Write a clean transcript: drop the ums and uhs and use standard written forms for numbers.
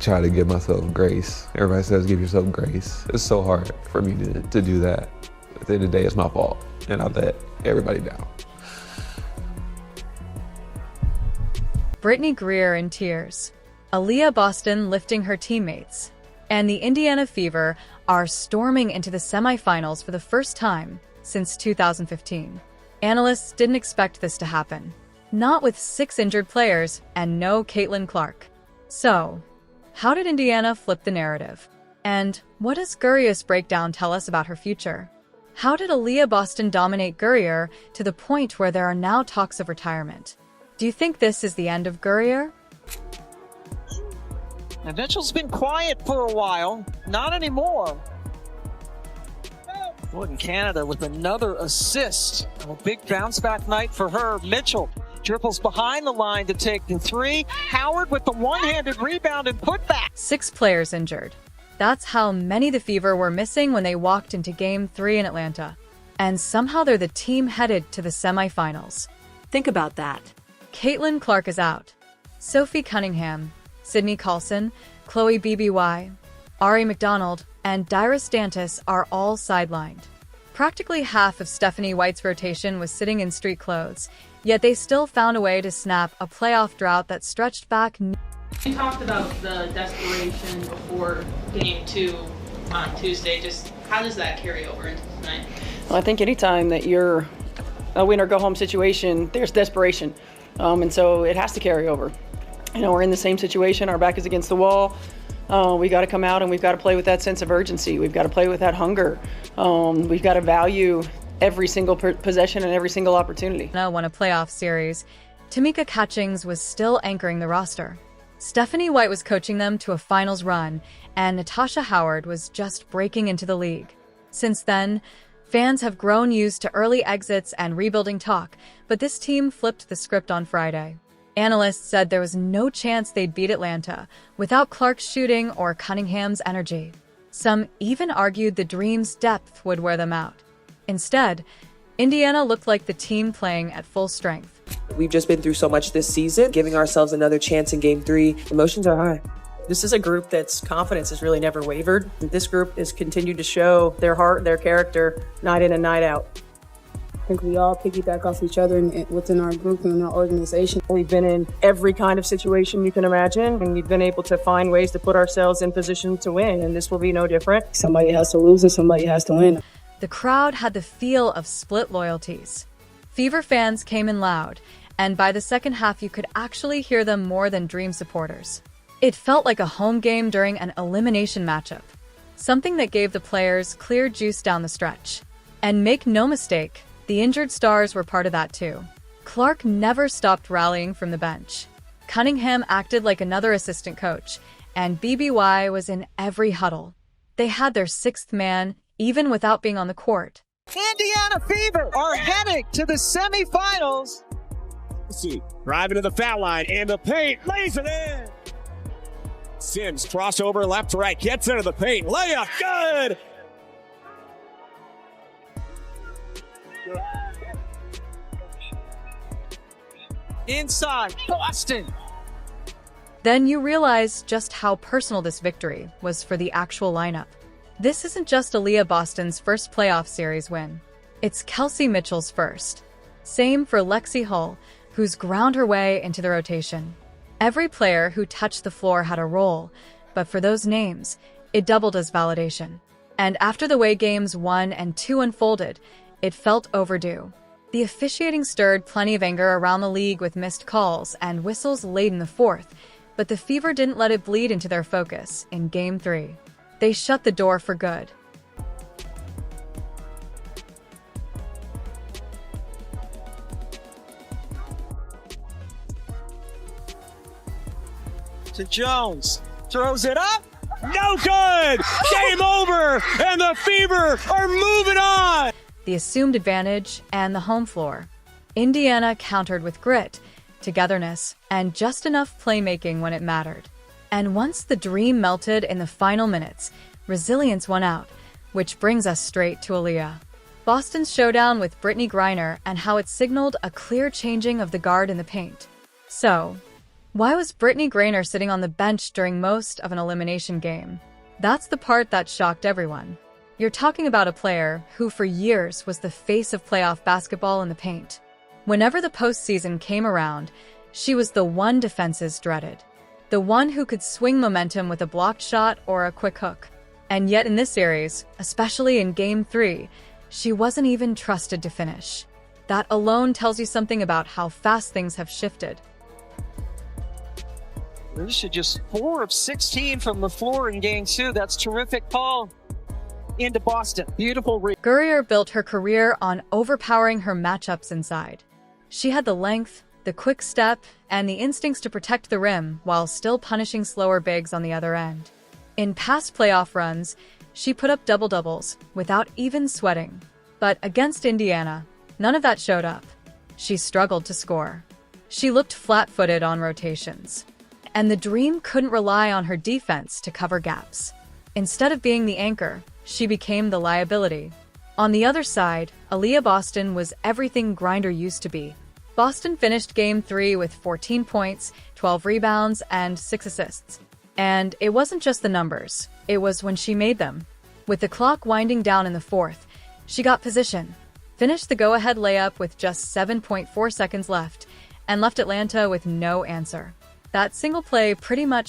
try to give myself grace. Everybody says give yourself grace. It's so hard for me to do that. At the end of the day, it's my fault, and I let everybody down. Brittney Griner in tears, Aliyah Boston lifting her teammates, and the Indiana Fever are storming into the semifinals for the first time since 2015. Analysts didn't expect this to happen, not with 6 injured players and no Caitlin Clark. So, how did Indiana flip the narrative? And what does Guerrier's breakdown tell us about her future? How did Aliyah Boston dominate Guerrier to the point where there are now talks of retirement? Do you think this is the end of Guerrier? And Mitchell's been quiet for a while. Not anymore. Wood in Canada with another assist. A big bounce back night for her. Mitchell dribbles behind the line to take the 3. Howard with the one-handed rebound and putback. 6 players injured. That's how many the Fever were missing when they walked into Game 3 in Atlanta. And somehow they're the team headed to the semifinals. Think about that. Caitlin Clark is out. Sophie Cunningham, Sydney Carlson, Chloe BBY, Ari McDonald, and Dyrus Dantas are all sidelined. Practically half of Stephanie White's rotation was sitting in street clothes, yet they still found a way to snap a playoff drought that stretched back. You talked about the desperation before Game 2 on Tuesday. Just how does that carry over into tonight? Well, I think anytime that you're a win or go home situation, there's desperation. And so it has to carry over. You know, we're in the same situation. Our back is against the wall. We got to come out and we've got to play with that sense of urgency. We've got to play with that hunger. We've got to value every single possession and every single opportunity. Won a playoff series. Tamika Catchings was still anchoring the roster. Stephanie White was coaching them to a finals run, and Natasha Howard was just breaking into the league. Since then, fans have grown used to early exits and rebuilding talk, but this team flipped the script on Friday. Analysts said there was no chance they'd beat Atlanta without Clark's shooting or Cunningham's energy. Some even argued the Dream's depth would wear them out. Instead, Indiana looked like the team playing at full strength. We've just been through so much this season, giving ourselves another chance in Game 3. Emotions are high. This is a group that's confidence has really never wavered. This group has continued to show their heart, their character, night in and night out. I think we all piggyback off each other within our group and our organization. We've been in every kind of situation you can imagine, and we've been able to find ways to put ourselves in position to win, and this will be no different. Somebody has to lose and somebody has to win. The crowd had the feel of split loyalties. Fever fans came in loud, and by the second half you could actually hear them more than Dream supporters. It felt like a home game during an elimination matchup, something that gave the players clear juice down the stretch. And make no mistake, the injured stars were part of that too. Clark never stopped rallying from the bench. Cunningham acted like another assistant coach, and BBY was in every huddle. They had their 6th man, even without being on the court. Indiana Fever are heading to the semifinals. Let's see, driving to the foul line and the paint, lays it in. Sims crossover left to right, gets into the paint, layup, good. Inside, Boston. Then you realize just how personal this victory was for the actual lineup. This isn't just Aliyah Boston's first playoff series win. It's Kelsey Mitchell's first. Same for Lexi Hull, who's ground her way into the rotation. Every player who touched the floor had a role, but for those names, it doubled as validation. And after the way Games 1 and 2 unfolded, it felt overdue. The officiating stirred plenty of anger around the league with missed calls and whistles late in the 4th, but the Fever didn't let it bleed into their focus in Game 3. They shut the door for good. To Jones, throws it up. No good! Game over! And the Fever are moving on! The assumed advantage and the home floor. Indiana countered with grit, togetherness, and just enough playmaking when it mattered. And once the dream melted in the final minutes, resilience won out, which brings us straight to Aliyah. Boston's showdown with Brittney Griner and how it signaled a clear changing of the guard in the paint. So, Why was Brittney Griner sitting on the bench during most of an elimination game? That's the part that shocked everyone. You're talking about a player who for years was the face of playoff basketball in the paint. Whenever the postseason came around, she was the one defenses dreaded. The one who could swing momentum with a blocked shot or a quick hook. And yet in this series, especially in Game 3, she wasn't even trusted to finish. That alone tells you something about how fast things have shifted. Russia just 4 of 16 from the floor in Game 2. That's terrific call into Boston. Beautiful read. Griner built her career on overpowering her matchups inside. She had the length, the quick step, and the instincts to protect the rim while still punishing slower bigs on the other end. In past playoff runs, she put up double-doubles without even sweating. But against Indiana, none of that showed up. She struggled to score. She looked flat-footed on rotations. And the Dream couldn't rely on her defense to cover gaps. Instead of being the anchor, she became the liability. On the other side, Aliyah Boston was everything Griner used to be. Boston finished Game 3 with 14 points, 12 rebounds, and 6 assists. And it wasn't just the numbers, it was when she made them. With the clock winding down in the fourth, she got position, finished the go-ahead layup with just 7.4 seconds left, and left Atlanta with no answer. That single play pretty much